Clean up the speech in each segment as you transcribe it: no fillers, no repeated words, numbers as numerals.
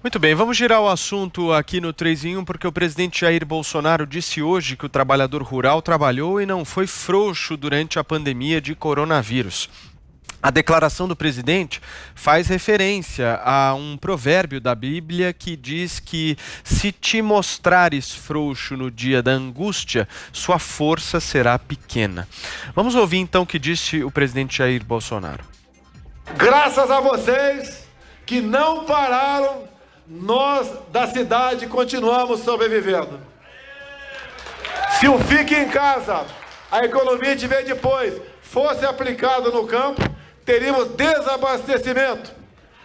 Muito bem, vamos girar o assunto aqui no 3 em 1, porque o presidente Jair Bolsonaro disse hoje que o trabalhador rural trabalhou e não foi frouxo durante a pandemia de coronavírus. A declaração do presidente faz referência a um provérbio da Bíblia que diz que se te mostrares frouxo no dia da angústia, sua força será pequena. Vamos ouvir então o que disse o presidente Jair Bolsonaro. Graças a vocês que não pararam, nós da cidade continuamos sobrevivendo. Se o fique em casa, a economia de ver depois, fosse aplicado no campo, teríamos desabastecimento,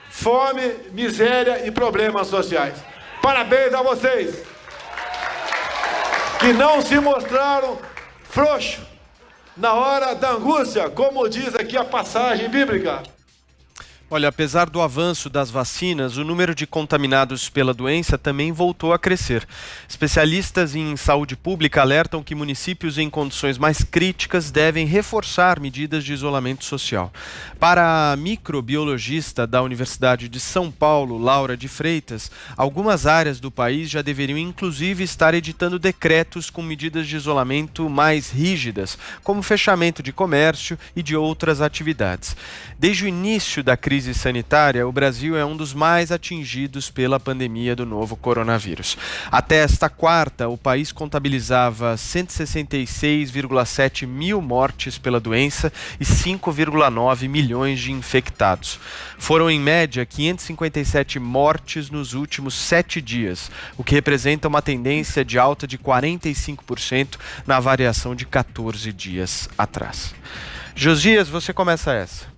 fome, miséria e problemas sociais. Parabéns a vocês que não se mostraram frouxos na hora da angústia, como diz aqui a passagem bíblica. Olha, apesar do avanço das vacinas, o número de contaminados pela doença também voltou a crescer. Especialistas em saúde pública alertam que municípios em condições mais críticas devem reforçar medidas de isolamento social. Para a microbiologista da Universidade de São Paulo, Laura de Freitas, algumas áreas do país já deveriam inclusive estar editando decretos com medidas de isolamento mais rígidas, como fechamento de comércio e de outras atividades. Desde o início da crise sanitária, o Brasil é um dos mais atingidos pela pandemia do novo coronavírus. Até esta quarta, o país contabilizava 166,7 mil mortes pela doença e 5,9 milhões de infectados. Foram, em média, 557 mortes nos últimos 7 dias, o que representa uma tendência de alta de 45% na variação de 14 dias atrás. Josias, você começa essa.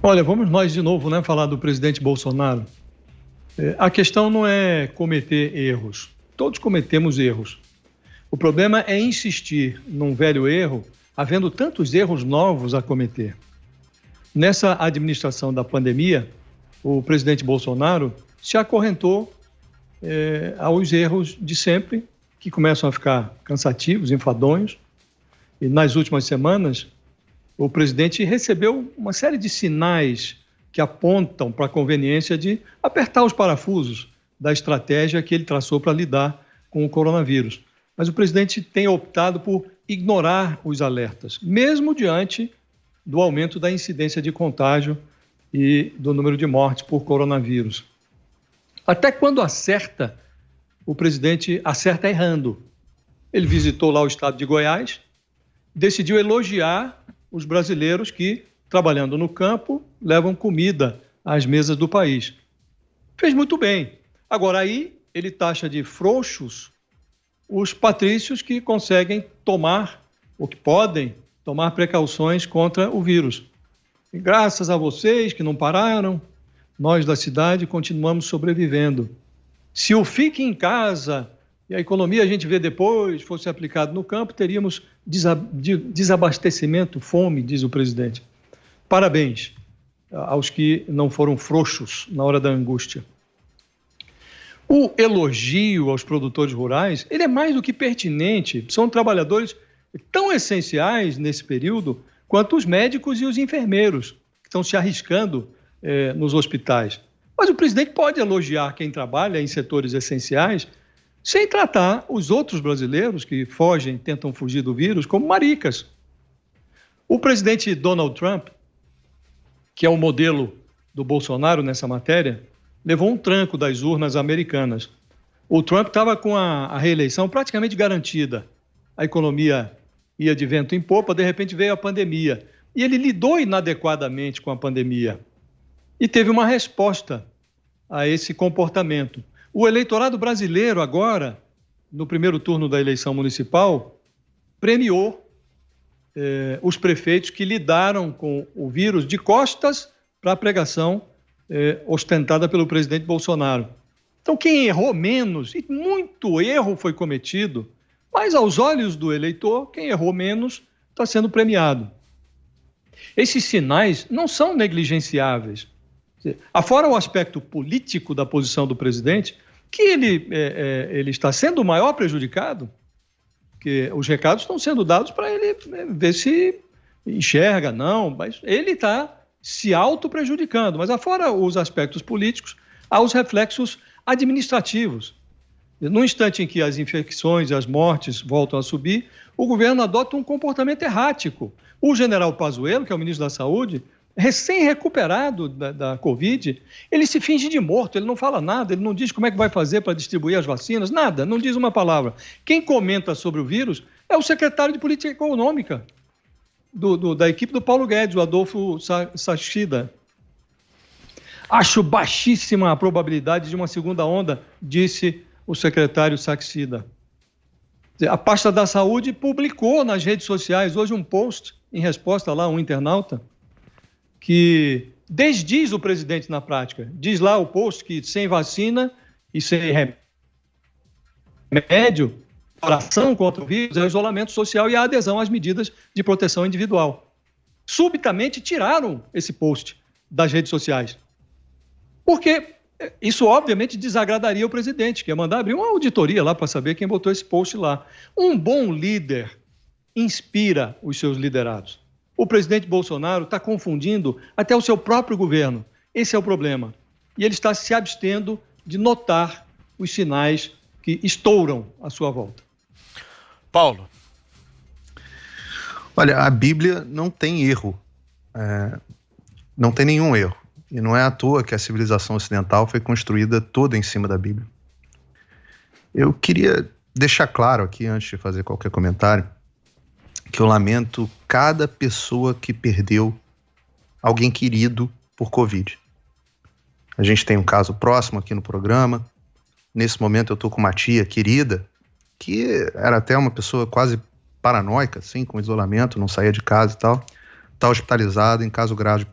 Olha, vamos nós de novo, falar do presidente Bolsonaro. A questão não é cometer erros. Todos cometemos erros. O problema é insistir num velho erro, havendo tantos erros novos a cometer. Nessa administração da pandemia, o presidente Bolsonaro se acorrentou aos erros de sempre, que começam a ficar cansativos, enfadonhos. E nas últimas semanas, o presidente recebeu uma série de sinais que apontam para a conveniência de apertar os parafusos da estratégia que ele traçou para lidar com o coronavírus. Mas o presidente tem optado por ignorar os alertas, mesmo diante do aumento da incidência de contágio e do número de mortes por coronavírus. Até quando acerta, o presidente acerta errando. Ele visitou lá o estado de Goiás, decidiu elogiar os brasileiros que, trabalhando no campo, levam comida às mesas do país. Fez muito bem. Agora aí, ele taxa de frouxos os patrícios que conseguem tomar, ou que podem tomar precauções contra o vírus. E graças a vocês que não pararam, nós da cidade continuamos sobrevivendo. Se o fique em casa e a economia a gente vê depois, fosse aplicado no campo, teríamos desabastecimento, fome, diz o presidente. Parabéns aos que não foram frouxos na hora da angústia. O elogio aos produtores rurais, ele é mais do que pertinente. São trabalhadores tão essenciais nesse período quanto os médicos e os enfermeiros, que estão se arriscando nos hospitais. Mas o presidente pode elogiar quem trabalha em setores essenciais sem tratar os outros brasileiros que fogem, tentam fugir do vírus, como maricas. O presidente Donald Trump, que é o modelo do Bolsonaro nessa matéria, levou um tranco das urnas americanas. O Trump estava com a reeleição praticamente garantida. A economia ia de vento em popa, de repente veio a pandemia. E ele lidou inadequadamente com a pandemia. E teve uma resposta a esse comportamento. O eleitorado brasileiro agora, no primeiro turno da eleição municipal, premiou os prefeitos que lidaram com o vírus de costas para a pregação ostentada pelo presidente Bolsonaro. Então, quem errou menos, e muito erro foi cometido, mas aos olhos do eleitor, quem errou menos está sendo premiado. Esses sinais não são negligenciáveis. Afora o aspecto político da posição do presidente, que ele está sendo o maior prejudicado, que os recados estão sendo dados para ele ver se enxerga, não, mas ele está se auto-prejudicando. Mas afora os aspectos políticos, aos reflexos administrativos. No instante em que as infecções e as mortes voltam a subir, o governo adota um comportamento errático. O general Pazuello, que é o ministro da Saúde, recém-recuperado da Covid, ele se finge de morto, ele não fala nada, ele não diz como é que vai fazer para distribuir as vacinas, nada, não diz uma palavra. Quem comenta sobre o vírus é o secretário de Política Econômica da equipe do Paulo Guedes, o Adolfo Saxida. Acho baixíssima a probabilidade de uma segunda onda, disse o secretário Saxida. A pasta da Saúde publicou nas redes sociais hoje um post em resposta lá a um internauta que desdiz o presidente na prática. Diz lá o post que sem vacina e sem remédio, a oração contra o vírus é o isolamento social e a adesão às medidas de proteção individual. Subitamente tiraram esse post das redes sociais. Porque isso, obviamente, desagradaria o presidente, que ia mandar abrir uma auditoria lá para saber quem botou esse post lá. Um bom líder inspira os seus liderados. O presidente Bolsonaro está confundindo até o seu próprio governo. Esse é o problema. E ele está se abstendo de notar os sinais que estouram à sua volta. Paulo. Olha, a Bíblia não tem erro. Não tem nenhum erro. E não é à toa que a civilização ocidental foi construída toda em cima da Bíblia. Eu queria deixar claro aqui, antes de fazer qualquer comentário, que eu lamento cada pessoa que perdeu alguém querido por Covid. A gente tem um caso próximo aqui no programa. Nesse momento eu estou com uma tia querida, que era até uma pessoa quase paranoica, assim, com isolamento, não saía de casa e tal. Está hospitalizada em caso grave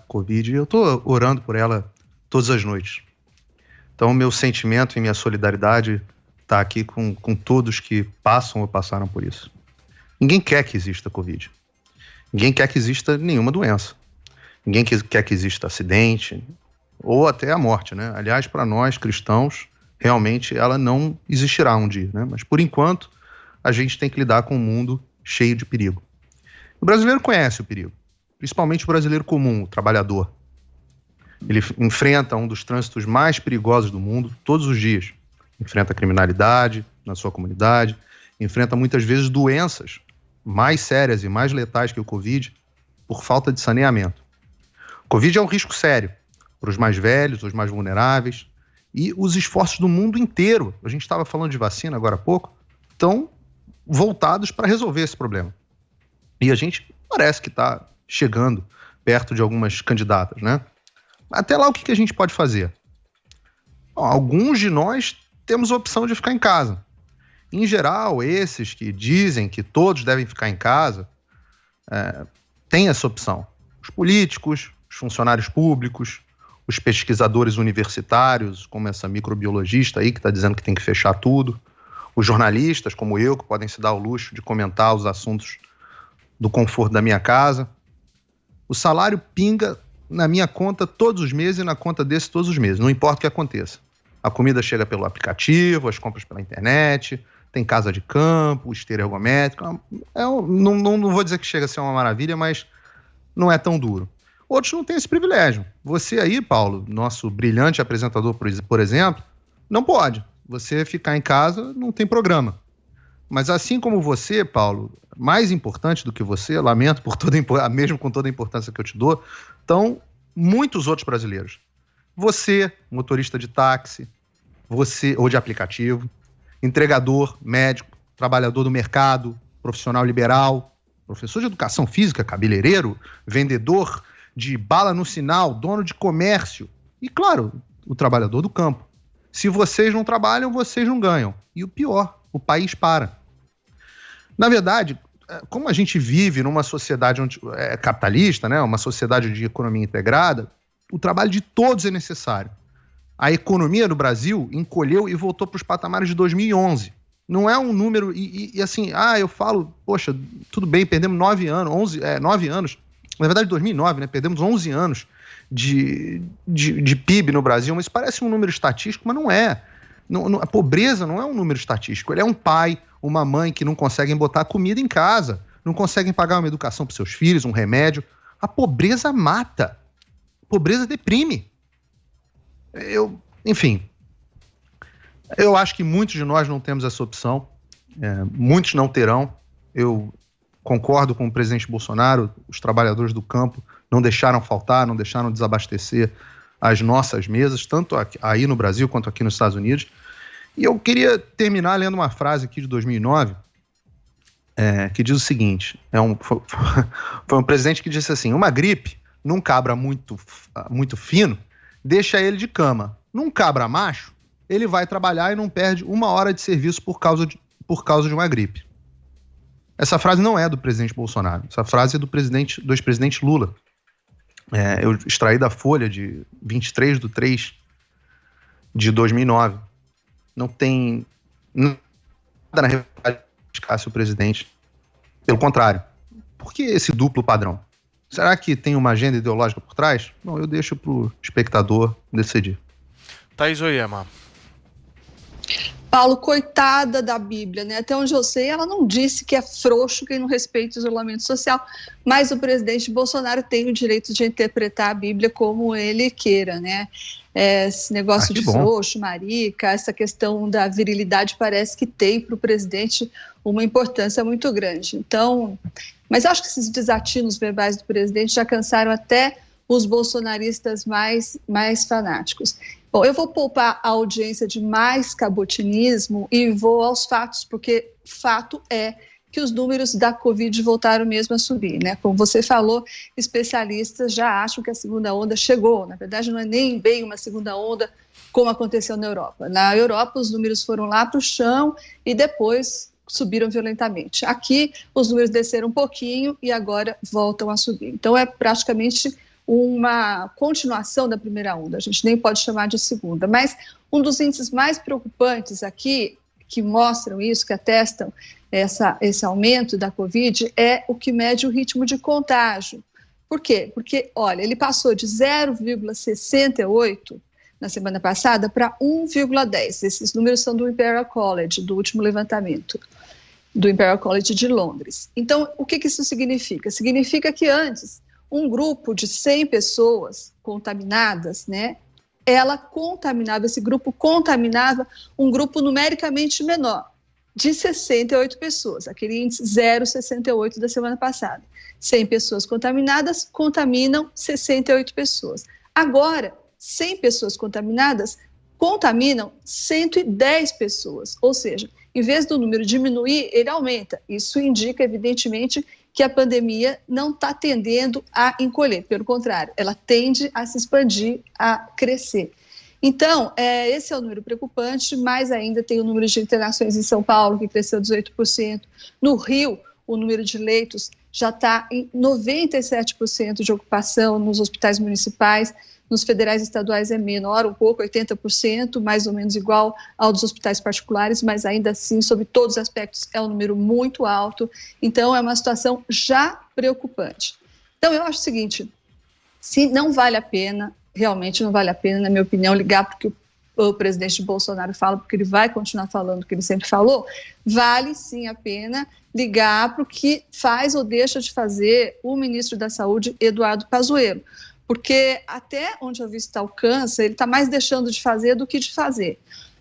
Covid, e eu estou orando por ela todas as noites. Então, o meu sentimento e minha solidariedade está aqui com todos que passam ou passaram por isso. Ninguém quer que exista Covid. Ninguém quer que exista nenhuma doença. Ninguém quer que exista acidente ou até a morte, né? Aliás, para nós cristãos, realmente ela não existirá um dia, né? Mas, por enquanto, a gente tem que lidar com um mundo cheio de perigo. O brasileiro conhece o perigo, principalmente o brasileiro comum, o trabalhador. Ele enfrenta um dos trânsitos mais perigosos do mundo todos os dias. Enfrenta a criminalidade na sua comunidade, enfrenta muitas vezes doenças mais sérias e mais letais que o Covid por falta de saneamento. O Covid é um risco sério para os mais velhos, os mais vulneráveis, e os esforços do mundo inteiro, a gente estava falando de vacina agora há pouco, estão voltados para resolver esse problema. E a gente parece que está chegando perto de algumas candidatas, né? Até lá, o que a gente pode fazer? Bom, alguns de nós temos a opção de ficar em casa. Em geral, esses que dizem que todos devem ficar em casa, têm essa opção. Os políticos, os funcionários públicos, os pesquisadores universitários, como essa microbiologista aí que está dizendo que tem que fechar tudo, os jornalistas, como eu, que podem se dar o luxo de comentar os assuntos do conforto da minha casa. O salário pinga na minha conta todos os meses e na conta desse todos os meses, não importa o que aconteça. A comida chega pelo aplicativo, as compras pela internet, tem casa de campo, esteira ergométrica. Não vou dizer que chega a ser uma maravilha, mas não é tão duro. Outros não têm esse privilégio. Você aí, Paulo, nosso brilhante apresentador, por exemplo, não pode. Você ficar em casa não tem programa. Mas assim como você, Paulo, mais importante do que você, lamento mesmo com toda a importância que eu te dou, estão muitos outros brasileiros. Você, motorista de táxi, você, ou de aplicativo, entregador, médico, trabalhador do mercado, profissional liberal, professor de educação física, cabeleireiro, vendedor de bala no sinal, dono de comércio e, claro, o trabalhador do campo. Se vocês não trabalham, vocês não ganham. E o pior, o país para. Na verdade, como a gente vive numa sociedade capitalista, né, uma sociedade de economia integrada, o trabalho de todos é necessário. A economia do Brasil encolheu e voltou para os patamares de 2011. Não é um número... E assim, eu falo, poxa, tudo bem, perdemos 9 anos. Na verdade, 2009, né? Perdemos 11 anos de PIB no Brasil, mas parece um número estatístico, mas não é. A pobreza não é um número estatístico. Ele é um pai, uma mãe que não conseguem botar comida em casa, não conseguem pagar uma educação para seus filhos, um remédio. A pobreza mata. A pobreza deprime. Enfim, eu acho que muitos de nós não temos essa opção, muitos não terão. Eu concordo com o presidente Bolsonaro, os trabalhadores do campo não deixaram faltar, não deixaram desabastecer as nossas mesas, tanto aí no Brasil quanto aqui nos Estados Unidos. E eu queria terminar lendo uma frase aqui de 2009, que diz o seguinte, foi um presidente que disse assim: uma gripe num cabra muito fino deixa ele de cama. Num cabra macho, ele vai trabalhar e não perde 1 hora de serviço por causa de uma gripe. Essa frase não é do presidente Bolsonaro, essa frase é do ex-presidente Lula. Eu extraí da Folha de 23/3 de 2009. Não tem nada na reportagem de Cássio, o presidente. Pelo contrário. Por que esse duplo padrão? Será que tem uma agenda ideológica por trás? Não, eu deixo para o espectador decidir. Thaís Oyama. Paulo, coitada da Bíblia, né? Até onde eu sei, ela não disse que é frouxo quem não respeita o isolamento social, mas o presidente Bolsonaro tem o direito de interpretar a Bíblia como ele queira, né? Esse negócio de frouxo, marica, essa questão da virilidade parece que tem para o presidente uma importância muito grande. Então, mas acho que esses desatinos verbais do presidente já cansaram até os bolsonaristas mais fanáticos. Bom, eu vou poupar a audiência de mais cabotinismo e vou aos fatos, porque fato é que os números da Covid voltaram mesmo a subir, né? Como você falou, especialistas já acham que a segunda onda chegou. Na verdade, não é nem bem uma segunda onda como aconteceu na Europa. Na Europa, os números foram lá para o chão e depois subiram violentamente. Aqui, os números desceram um pouquinho e agora voltam a subir. Então, é praticamente uma continuação da primeira onda, a gente nem pode chamar de segunda, mas um dos índices mais preocupantes aqui, que mostram isso, que atestam esse aumento da Covid, é o que mede o ritmo de contágio. Por quê? Porque, olha, ele passou de 0,68 na semana passada para 1,10. Esses números são do Imperial College, do último levantamento, do Imperial College de Londres. Então, o que isso significa? Significa que antes, um grupo de 100 pessoas contaminadas, né, esse grupo contaminava um grupo numericamente menor, de 68 pessoas, aquele índice 0,68 da semana passada. 100 pessoas contaminadas contaminam 68 pessoas. Agora, 100 pessoas contaminadas contaminam 110 pessoas, ou seja, em vez do número diminuir, ele aumenta. Isso indica, evidentemente, que a pandemia não está tendendo a encolher, pelo contrário, ela tende a se expandir, a crescer. Então, esse é o número preocupante, mais ainda tem o número de internações em São Paulo, que cresceu 18%. No Rio, o número de leitos já está em 97% de ocupação nos hospitais municipais. Nos federais e estaduais é menor um pouco, 80%, mais ou menos igual ao dos hospitais particulares, mas ainda assim, sob todos os aspectos, é um número muito alto. Então, é uma situação já preocupante. Então, eu acho o seguinte, se não vale a pena, realmente não vale a pena, na minha opinião, ligar porque o presidente Bolsonaro fala, porque ele vai continuar falando o que ele sempre falou, vale sim a pena ligar para o que faz ou deixa de fazer o ministro da Saúde, Eduardo Pazuello. Porque até onde a vista alcança, ele está mais deixando de fazer do que de fazer.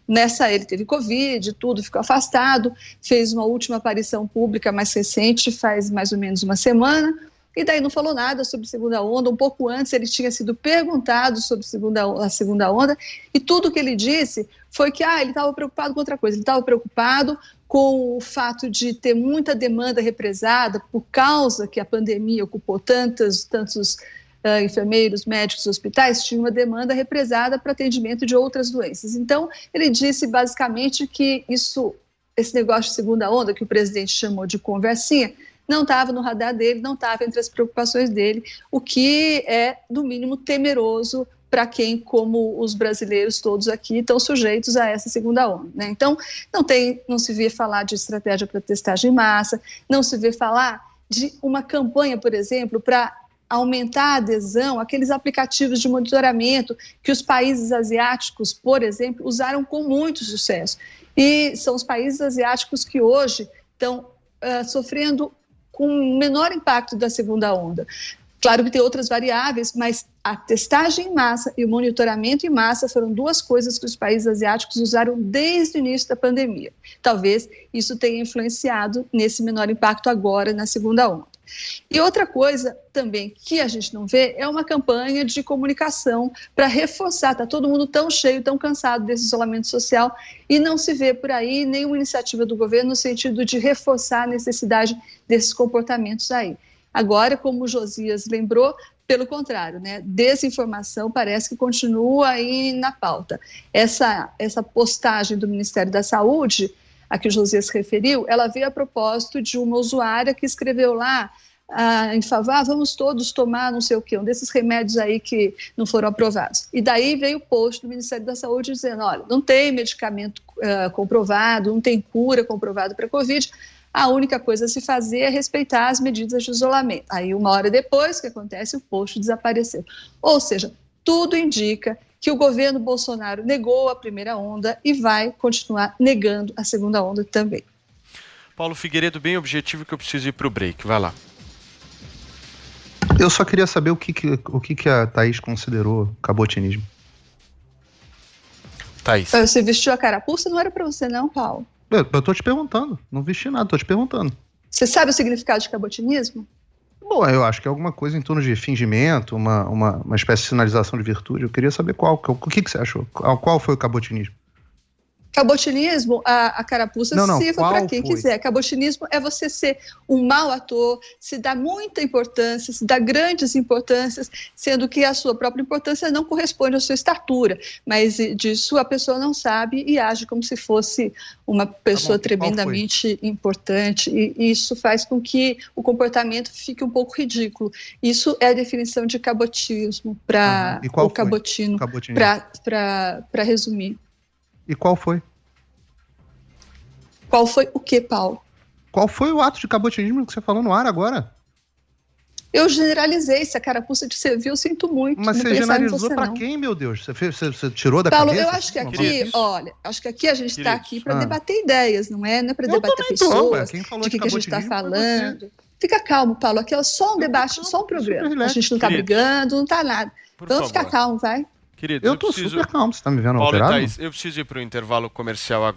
Ele teve Covid, tudo, ficou afastado, fez uma última aparição pública mais recente, faz mais ou menos uma semana, e daí não falou nada sobre segunda onda. Um pouco antes ele tinha sido perguntado sobre a segunda onda, e tudo que ele disse foi que ele estava preocupado com outra coisa, ele estava preocupado com o fato de ter muita demanda represada por causa que a pandemia ocupou tantos enfermeiros, médicos, hospitais, tinha uma demanda represada para atendimento de outras doenças. Então, ele disse basicamente que esse negócio de segunda onda, que o presidente chamou de conversinha, não estava no radar dele, não estava entre as preocupações dele, o que é, no mínimo, temeroso para quem, como os brasileiros todos aqui, estão sujeitos a essa segunda onda, né? Então, não se vê falar de estratégia para testagem em massa, não se vê falar de uma campanha, por exemplo, para aumentar a adesão àqueles aplicativos de monitoramento que os países asiáticos, por exemplo, usaram com muito sucesso. E são os países asiáticos que hoje estão sofrendo com menor impacto da segunda onda. Claro que tem outras variáveis, mas a testagem em massa e o monitoramento em massa foram duas coisas que os países asiáticos usaram desde o início da pandemia. Talvez isso tenha influenciado nesse menor impacto agora na segunda onda. E outra coisa também que a gente não vê é uma campanha de comunicação para reforçar, está todo mundo tão cheio, tão cansado desse isolamento social e não se vê por aí nenhuma iniciativa do governo no sentido de reforçar a necessidade desses comportamentos aí. Agora, como o Josias lembrou, pelo contrário, né? Desinformação parece que continua aí na pauta. Essa postagem do Ministério da Saúde, a que o Josias se referiu, ela veio a propósito de uma usuária que escreveu lá em favor, vamos todos tomar não sei o quê, um desses remédios aí que não foram aprovados. E daí veio o post do Ministério da Saúde dizendo, olha, não tem medicamento comprovado, não tem cura comprovada para a Covid, a única coisa a se fazer é respeitar as medidas de isolamento. Aí, uma hora depois, o que acontece? O post desapareceu. Ou seja, tudo indica que o governo Bolsonaro negou a primeira onda e vai continuar negando a segunda onda também. Paulo Figueiredo, bem objetivo que eu preciso ir para o break. Vai lá. Eu só queria saber o que a Thaís considerou cabotinismo. Thaís. Você vestiu a carapuça? Não era para você não, Paulo. Eu tô te perguntando, não vesti nada, tô te perguntando. Você sabe o significado de cabotinismo? Bom, eu acho que é alguma coisa em torno de fingimento, uma espécie de sinalização de virtude. Eu queria saber o que você achou? Qual foi o cabotinismo? Cabotinismo, a carapuça sirva para quem foi? quiser. Cabotinismo é você ser um mau ator, se dar muita importância, se dar grandes importâncias, sendo que a sua própria importância não corresponde à sua estatura. Mas disso a pessoa não sabe e age como se fosse uma pessoa tremendamente importante. E isso faz com que o comportamento fique um pouco ridículo. Isso é a definição de cabotismo para o cabotino, para resumir. E qual foi? Qual foi o que, Paulo? Qual foi o ato de cabotinismo que você falou no ar agora? Eu generalizei. Se a carapuça te serviu, sinto muito. Mas você generalizou para quem, meu Deus? Você tirou da Paulo, cabeça? Paulo, eu acho que aqui, acho que aqui a gente está aqui para debater ideias, não é? Não é para debater pessoas, de que a gente está falando. Fica calmo, Paulo. Aqui é só um debate, só um programa. A gente não está brigando, não está nada. Então fica calmo, vai. Querido, eu tô super calmo, você tá me vendo alterado? Thaís, eu preciso ir para o intervalo comercial agora.